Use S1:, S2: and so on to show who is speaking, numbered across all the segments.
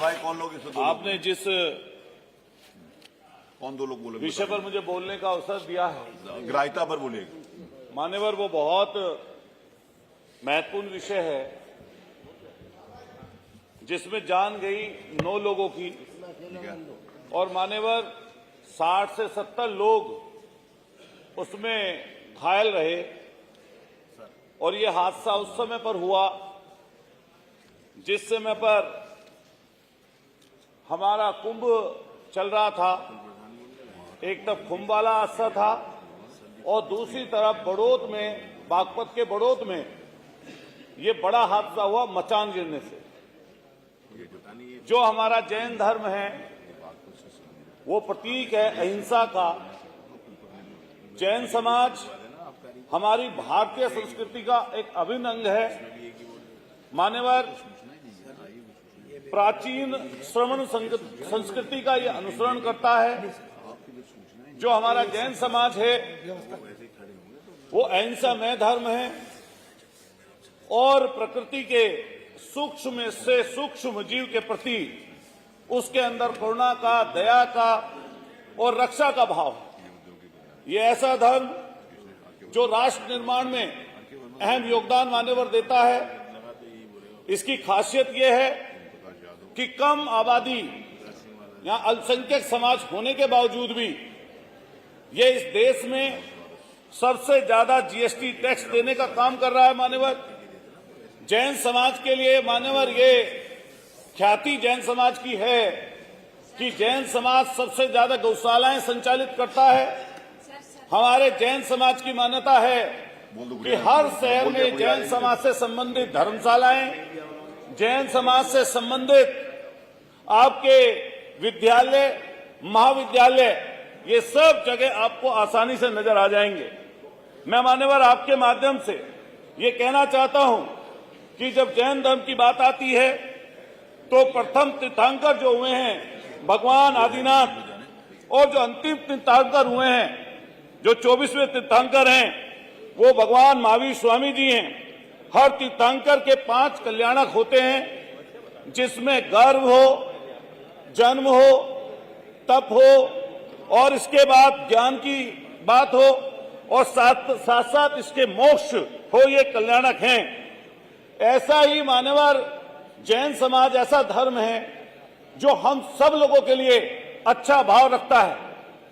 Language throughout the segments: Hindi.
S1: भाई कौन लोग इसमें?
S2: आपने जिस
S1: कौन दो लोग बोले?
S2: विषय पर मुझे बोलने का अवसर दिया है,
S1: ग्राह्यता पर बोलिए।
S2: मान्यवर, वो बहुत महत्वपूर्ण विषय है जिसमें जान गई 9 लोगों की और मान्यवर 60 से 70 लोग उसमें घायल रहे। और ये हादसा उस समय पर हुआ जिस समय पर हमारा कुंभ चल रहा था। एक तरफ कुंभ वाला हादसा था और दूसरी तरफ बड़ौद में, बागपत के बड़ौद में ये बड़ा हादसा हुआ मचान गिरने से। जो हमारा जैन धर्म है वो प्रतीक है अहिंसा का। जैन समाज हमारी भारतीय संस्कृति का एक अभिन्न अंग है। मान्यवर, प्राचीन श्रमण संस्कृति का ये अनुसरण करता है। जो हमारा जैन समाज है वो अहिंसामय धर्म है और प्रकृति के सूक्ष्म से सूक्ष्म जीव के प्रति उसके अंदर करुणा का, दया का और रक्षा का भाव है। ये ऐसा धर्म जो राष्ट्र निर्माण में अहम योगदान मान्यवर देता है। इसकी खासियत यह है कि कम आबादी या अल्पसंख्यक समाज होने के बावजूद भी ये इस देश में सबसे ज्यादा जीएसटी टैक्स देने का काम कर रहा है। मान्यवर, जैन समाज के लिए मान्यवर ये ख्याति जैन समाज की है कि जैन समाज सबसे ज्यादा गौशालाएं संचालित करता है। हमारे जैन समाज की मान्यता है कि हर शहर में जैन समाज से संबंधित धर्मशालाएं, जैन समाज से संबंधित आपके विद्यालय, महाविद्यालय, ये सब जगह आपको आसानी से नजर आ जाएंगे। मैं मान्यवर आपके माध्यम से ये कहना चाहता हूं कि जब जैन धर्म की बात आती है तो प्रथम तीर्थंकर जो हुए हैं भगवान आदिनाथ और जो अंतिम तीर्थंकर हुए हैं, जो 24वें तीर्थंकर हैं, वो भगवान महावीर स्वामी जी हैं। हर तीर्थंकर के 5 कल्याणक होते हैं जिसमें गर्भ हो, जन्म हो, तप हो और इसके बाद ज्ञान की बात हो और साथ साथ इसके मोक्ष हो, ये कल्याणक हैं। ऐसा ही मान्यवर जैन समाज ऐसा धर्म है जो हम सब लोगों के लिए अच्छा भाव रखता है,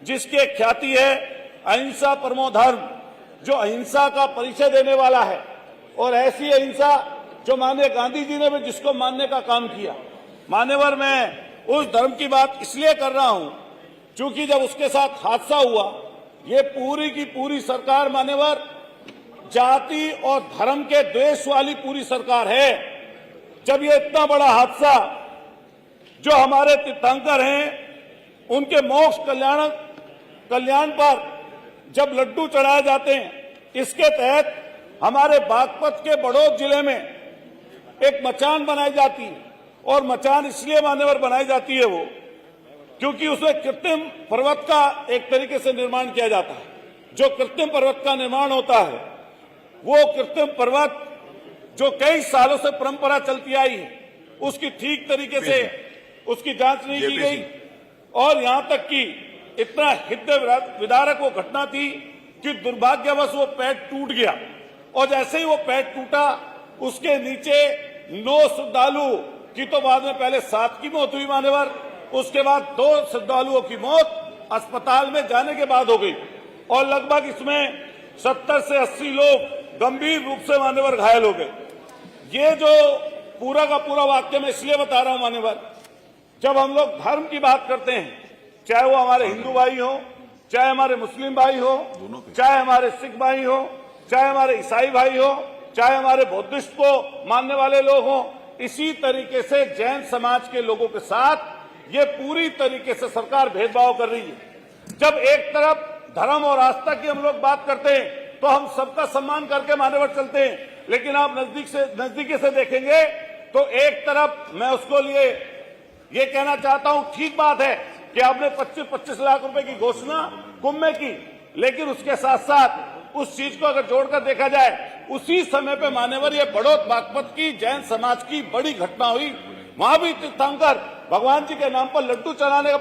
S2: जिसके ख्याति है अहिंसा परमो धर्म, जो अहिंसा का परिचय देने वाला है। और ऐसी अहिंसा जो माननीय गांधी जी ने भी जिसको मानने का काम किया। मान्यवर, मैं उस धर्म की बात इसलिए कर रहा हूं क्योंकि जब उसके साथ हादसा हुआ, ये पूरी की पूरी सरकार मान्यवर जाति और धर्म के द्वेष वाली पूरी सरकार है। जब ये इतना बड़ा हादसा, जो हमारे तीर्थंकर हैं उनके मोक्ष कल्याण पर जब लड्डू चढ़ाए जाते हैं, इसके तहत हमारे बागपत के बड़ौद जिले में एक मचान बनाई जाती है। और मचान इसलिए मान्यवर बनाई जाती है वो क्योंकि उसमें कृत्रिम पर्वत का एक तरीके से निर्माण किया जाता है। जो कृत्रिम पर्वत का निर्माण होता है वो कृत्रिम पर्वत जो कई सालों से परंपरा चलती आई है, उसकी ठीक तरीके से उसकी जांच नहीं की गई और यहां तक कि इतना हृदय विदारक वो घटना थी कि दुर्भाग्यवश वो पैर टूट गया। और जैसे ही वो पैर टूटा, उसके नीचे 9 श्रद्धालु की तो बाद में पहले 7 की मौत हुई मान्यवर, उसके बाद 2 श्रद्धालुओं की मौत अस्पताल में जाने के बाद हो गई और लगभग इसमें 70 से 80 लोग गंभीर रूप से मान्यवर घायल हो गए। ये जो पूरा का पूरा वाक्य मैं इसलिए बता रहा हूं मान्यवर, जब हम लोग धर्म की बात करते हैं, चाहे वो हमारे हिंदू भाई हो, चाहे हमारे मुस्लिम भाई हो, चाहे हमारे सिख भाई हो, चाहे हमारे ईसाई भाई हो, चाहे हमारे बौद्धिस्ट को मानने वाले लोग हो, इसी तरीके से जैन समाज के लोगों के साथ ये पूरी तरीके से सरकार भेदभाव कर रही है। जब एक तरफ धर्म और आस्था की हम लोग बात करते हैं तो हम सबका सम्मान करके मान्यवर चलते हैं, लेकिन आप नजदीकी से देखेंगे तो एक तरफ मैं उसको लिए ये कहना चाहता हूं, ठीक बात है कि आपने 25-25 लाख रुपए की घोषणा कुंभ में की, लेकिन उसके साथ साथ उस चीज को अगर जोड़कर देखा जाए, उसी समय पे मान्यवर ये बड़ौद बागपत की जैन समाज की बड़ी घटना हुई। वहां भी तीर्थंकर भगवान जी के नाम पर लड्डू चढ़ाने का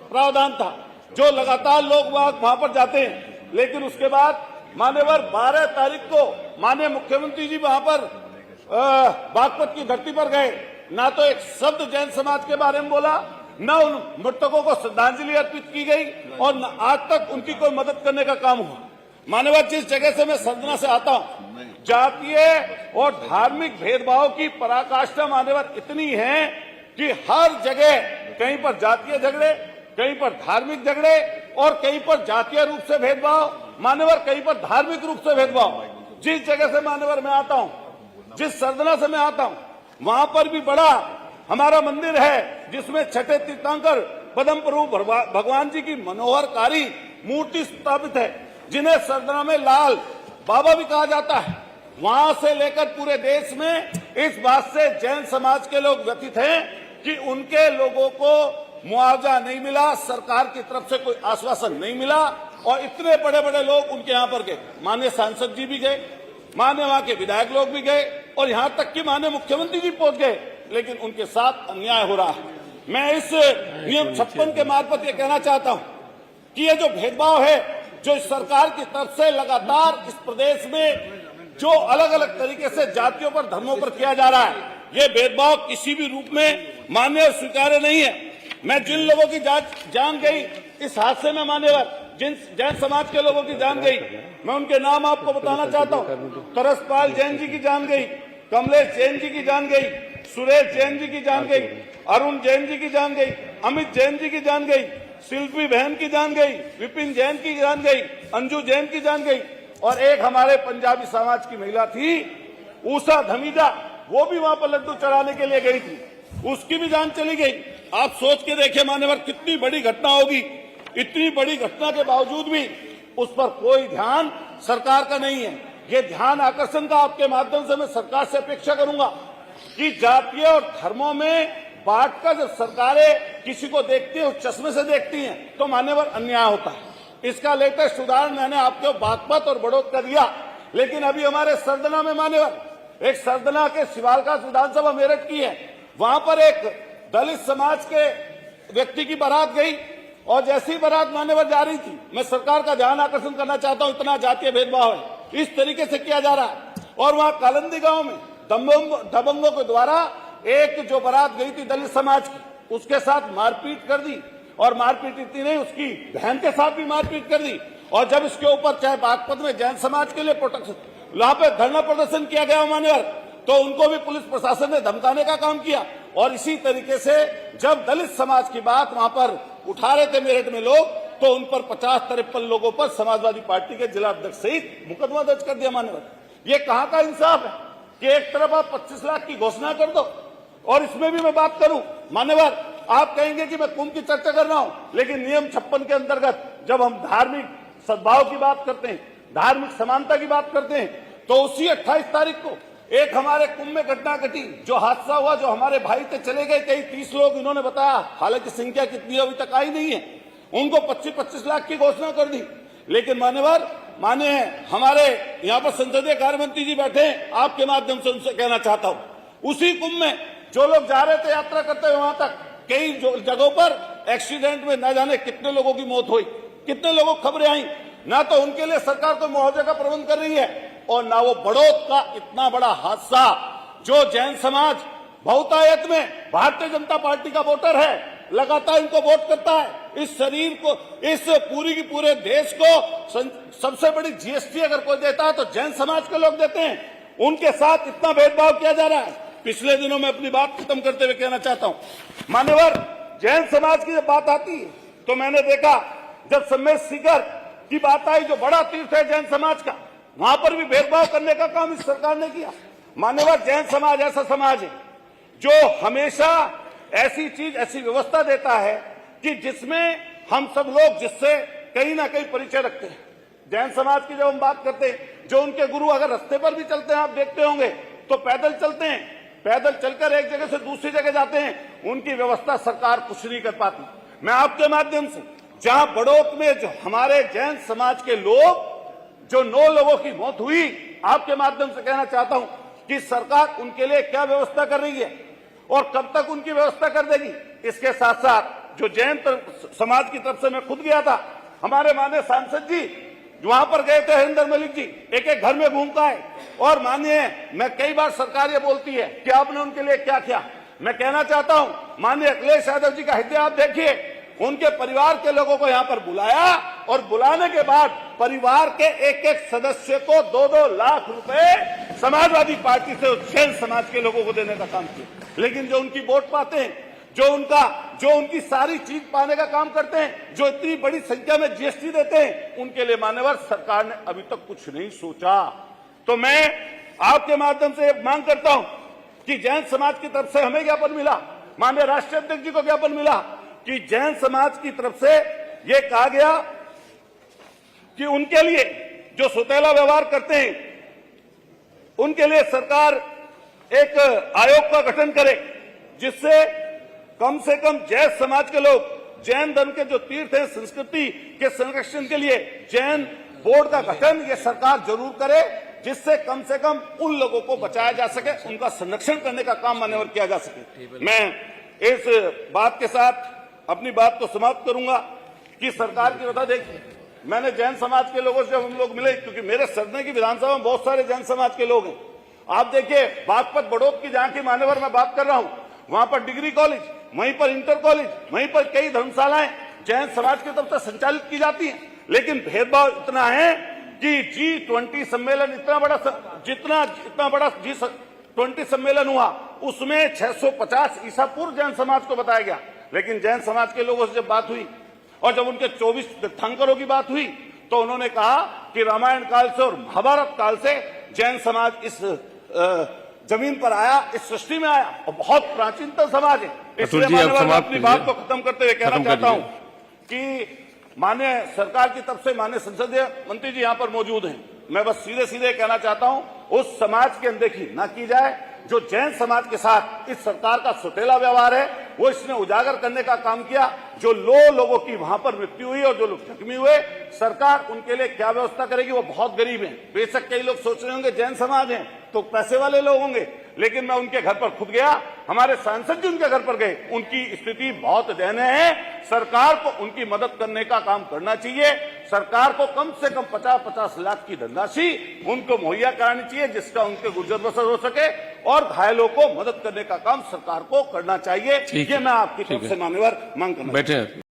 S2: प्रावधान था, जो लगातार लोग वहां पर जाते हैं। लेकिन उसके बाद मान्यवर 12 तारीख को माननीय मुख्यमंत्री जी वहां पर बागपत की धरती पर गए, ना तो एक शब्द जैन समाज के बारे में बोला, न उन मृतकों को श्रद्धांजलि अर्पित की गई और न आज तक उनकी कोई मदद करने का काम हुआ। मान्यवर जिस जगह से मैं सरदना से आता हूं, जातीय और धार्मिक भेदभाव की पराकाष्ठा मान्यवर इतनी है कि हर जगह कहीं पर जातीय झगड़े, कहीं पर धार्मिक झगड़े और कहीं पर जातीय रूप से भेदभाव, मान्यवर कहीं पर धार्मिक रूप से भेदभाव। जिस जगह से मान्यवर मैं आता हूं, जिस सरदना से मैं आता हूं, वहां पर भी बड़ा हमारा मंदिर है जिसमें छठे तीर्थंकर पद्म प्रभु भगवान जी की मनोहरकारी मूर्ति स्थापित है, जिन्हें सरदना में लाल बाबा भी कहा जाता है। वहां से लेकर पूरे देश में इस बात से जैन समाज के लोग व्यथित हैं कि उनके लोगों को मुआवजा नहीं मिला, सरकार की तरफ से कोई आश्वासन नहीं मिला और इतने बड़े बड़े लोग उनके यहाँ पर गए। माननीय सांसद जी भी गए, माननीय वहां के विधायक लोग भी गए और यहां तक कि माननीय मुख्यमंत्री जी पहुंच गए, लेकिन उनके साथ अन्याय हो रहा है। मैं इस नियम 56 के मार्फत ये कहना चाहता हूं कि ये जो भेदभाव है, जो इस सरकार की तरफ से लगातार इस प्रदेश में जो अलग अलग तरीके से जातियों पर, धर्मों पर किया जा रहा है, ये भेदभाव किसी भी रूप में मान्य और स्वीकार्य नहीं है। मैं जिन लोगों की जान गई इस हादसे में, मान्यवर जिन जैन समाज के लोगों की जान गई, मैं उनके नाम आपको बताना चाहता हूँ। तरसपाल जैन जी की जान गई, कमलेश जैन जी की जान गई, सुरेश जैन जी की जान गई, अरुण जैन जी की जान गई, अमित जैन जी की जान गई, शिल्पी बहन की जान गई, विपिन जैन की जान गई, अंजू जैन की जान गई और एक हमारे पंजाबी समाज की महिला थी उषा धमीजा, वो भी वहां पर लड्डू चढ़ाने के लिए गई थी, उसकी भी जान चली गई। आप सोच के देखिए मान्यवर कितनी बड़ी घटना होगी। इतनी बड़ी घटना के बावजूद भी उस पर कोई ध्यान सरकार का नहीं है। ये ध्यान आकर्षण का आपके माध्यम से मैं सरकार से अपेक्षा करूंगा कि जातीय और धर्मों में बांटकर जब सरकारें किसी को देखती है, उस चश्मे से देखती हैं, तो मान्यवर अन्याय होता है। इसका लेटेस्ट उदाहरण मैंने आपको बागपत और बड़ौद का दिया, लेकिन अभी हमारे सरदना में मान्यवर एक सरदना के शिवालका विधानसभा मेरठ की है, वहां पर एक दलित समाज के व्यक्ति की बारात गई और जैसी बारात मान्यवर जा रही थी, मैं सरकार का ध्यान आकर्षण करना चाहता हूं, इतना जातीय भेदभाव है, इस तरीके से किया जा रहा है। और वहां कालंदी गांव में दबंगों के द्वारा एक जो बारात गई थी दलित समाज की, उसके साथ मारपीट कर दी और मारपीट इतनी नहीं, उसकी बहन के साथ भी मारपीट कर दी। और जब इसके ऊपर चाहे बागपत में जैन समाज के लिए प्रोटेक्शन वहां पे धरना प्रदर्शन किया गया मान्यवर, तो उनको भी पुलिस प्रशासन ने धमकाने का काम किया। और इसी तरीके से जब दलित समाज की बात वहां पर उठा रहे थे मेरठ में लोग, तो उन पर 50-53 लोगों पर समाजवादी पार्टी के जिला अध्यक्ष सहित मुकदमा दर्ज कर दिया मान्यवर। ये कहां का इंसाफ है कि एक तरफ आप 25 लाख की घोषणा कर दो और इसमें भी मैं बात करूं मान्यवर, आप कहेंगे कि मैं कुंभ की चर्चा कर रहा हूं, लेकिन नियम 56 के अंतर्गत जब हम धार्मिक सद्भाव की बात करते हैं, धार्मिक समानता की बात करते हैं, तो उसी 28 तारीख को एक हमारे कुंभ में घटना घटी, जो हादसा हुआ, जो हमारे भाई थे चले गए, कई 30 लोग इन्होंने बताया, हालांकि संख्या कितनी अभी तक आई नहीं है, उनको 25-25 लाख की घोषणा कर दी। लेकिन मान्यवर माने हमारे यहाँ पर संसदीय कार्य मंत्री जी बैठे हैं, आपके माध्यम से उनसे कहना चाहता हूँ, उसी कुंभ में जो लोग जा रहे थे यात्रा करते हुए वहां तक, कई जगहों पर एक्सीडेंट में न जाने कितने लोगों की मौत हुई, कितने लोगों को खबरें आई, ना तो उनके लिए सरकार कोई मुआवजे का प्रबंध कर रही है और ना वो बड़ौद का इतना बड़ा हादसा, जो जैन समाज बहुतायत में भारतीय जनता पार्टी का वोटर है, लगातार इनको वोट करता है, इस शरीर को, इस पूरी की पूरे देश को सबसे बड़ी जीएसटी अगर कोई देता है तो जैन समाज के लोग देते हैं, उनके साथ इतना भेदभाव किया जा रहा है। पिछले दिनों में अपनी बात खत्म करते हुए कहना चाहता हूं मान्यवर, जैन समाज की जब बात आती है तो मैंने देखा जब सम्मेद सीकर की बात आई, जो बड़ा तीर्थ है जैन समाज का, वहां पर भी भेदभाव करने का काम इस सरकार ने किया। मान्यवर, जैन समाज ऐसा समाज है जो हमेशा ऐसी चीज, ऐसी व्यवस्था देता है कि जिसमें हम सब लोग जिससे कहीं ना कहीं परिचय रखते हैं। जैन समाज की जब हम बात करते हैं, जो उनके गुरु अगर रास्ते पर भी चलते हैं, आप देखते होंगे, तो पैदल चलते हैं, पैदल चलकर एक जगह से दूसरी जगह जाते हैं, उनकी व्यवस्था सरकार कुछ नहीं कर पाती। मैं आपके माध्यम से, जहां बड़ौद में जो हमारे जैन समाज के लोग, जो 9 लोगों की मौत हुई, आपके माध्यम से कहना चाहता हूं कि सरकार उनके लिए क्या व्यवस्था कर रही है। और कब तक उनकी व्यवस्था कर देगी। इसके साथ साथ जो जैन समाज की तरफ से मैं खुद गया था, हमारे माननीय सांसद जी वहां पर गए थे, हरिंदर मलिक जी एक एक घर में घूमता है। और माननीय मैं कई बार सरकार ये बोलती है कि आपने उनके लिए क्या किया। मैं कहना चाहता हूं माननीय अखिलेश यादव जी का हृदय आप देखिए, उनके परिवार के लोगों को यहां पर बुलाया और बुलाने के बाद परिवार के एक एक सदस्य को 2-2 लाख रुपए समाजवादी पार्टी से जैन समाज के लोगों को देने का काम किया। लेकिन जो उनकी वोट पाते हैं, जो उनकी सारी चीज पाने का काम करते हैं, जो इतनी बड़ी संख्या में जीएसटी देते हैं, उनके लिए मान्यवर सरकार ने अभी तक कुछ नहीं सोचा। तो मैं आपके माध्यम से मांग करता हूं कि जैन समाज की तरफ से हमें ज्ञापन मिला, माननीय राष्ट्रीय अध्यक्ष जी को ज्ञापन मिला कि जैन समाज की तरफ से यह कहा गया कि उनके लिए जो सौतेला व्यवहार करते हैं, उनके लिए सरकार एक आयोग का गठन करे, जिससे कम से कम जैन समाज के लोग, जैन धर्म के जो तीर्थ हैं, संस्कृति के संरक्षण के लिए जैन बोर्ड का गठन ये सरकार जरूर करे, जिससे कम से कम उन लोगों को बचाया जा सके, उनका संरक्षण करने का काम मान्यवर किया जा सके। मैं इस बात के साथ अपनी बात को समाप्त करूंगा कि सरकार की वजह देखिए, मैंने जैन समाज के लोगों से जब हम लोग मिले, क्योंकि मेरे सरने की विधानसभा में बहुत सारे जैन समाज के लोग हैं। आप देखिए बागपत बड़ौद की जहां की मान्यवर मैं बात कर रहा हूं, वहां पर डिग्री कॉलेज, वहीं पर इंटर कॉलेज, वहीं पर कई धर्मशालाएं जैन समाज की तरफ से संचालित की जाती हैं। लेकिन भेदभाव इतना है कि G20 सम्मेलन इतना बड़ा G20 सम्मेलन हुआ, उसमें 650 ईसा पूर्व जैन समाज को बताया गया। लेकिन जैन समाज के लोगों से जब बात हुई और जब उनके 24 तीर्थंकरों की बात हुई, तो उन्होंने कहा कि रामायण काल से और महाभारत काल से जैन समाज इस जमीन पर आया, इस सृष्टि में आया और बहुत प्राचीनतम समाज है। इसलिए मैं अपनी बात को खत्म करते हुए कहना चाहता हूं कि माननीय सरकार की तरफ से माननीय संसदीय मंत्री जी यहां पर मौजूद हैं। मैं बस सीधे सीधे कहना चाहता हूं, उस समाज की अनदेखी ना की जाए जो जैन समाज के साथ इस सरकार का सौतेला व्यवहार है, वो इसने उजागर करने का काम किया। जो लोगों की वहां पर मृत्यु हुई और जो लोग जख्मी हुए, सरकार उनके लिए क्या व्यवस्था करेगी। वो बहुत गरीब हैं, बेशक कई लोग सोच रहे होंगे जैन समाज है तो पैसे वाले लोग होंगे, लेकिन मैं उनके घर पर खुद गया, हमारे सांसद जी उनके घर पर गए, उनकी स्थिति बहुत दयनीय है। सरकार को उनकी मदद करने का काम करना चाहिए। सरकार को कम से कम 50-50 लाख की धनराशि उनको मुहैया करानी चाहिए, जिसका उनके गुजर बसर हो सके, और घायलों को मदद करने का काम सरकार को करना चाहिए। ये मैं आपकी तरफ से मान्यवर मांग करना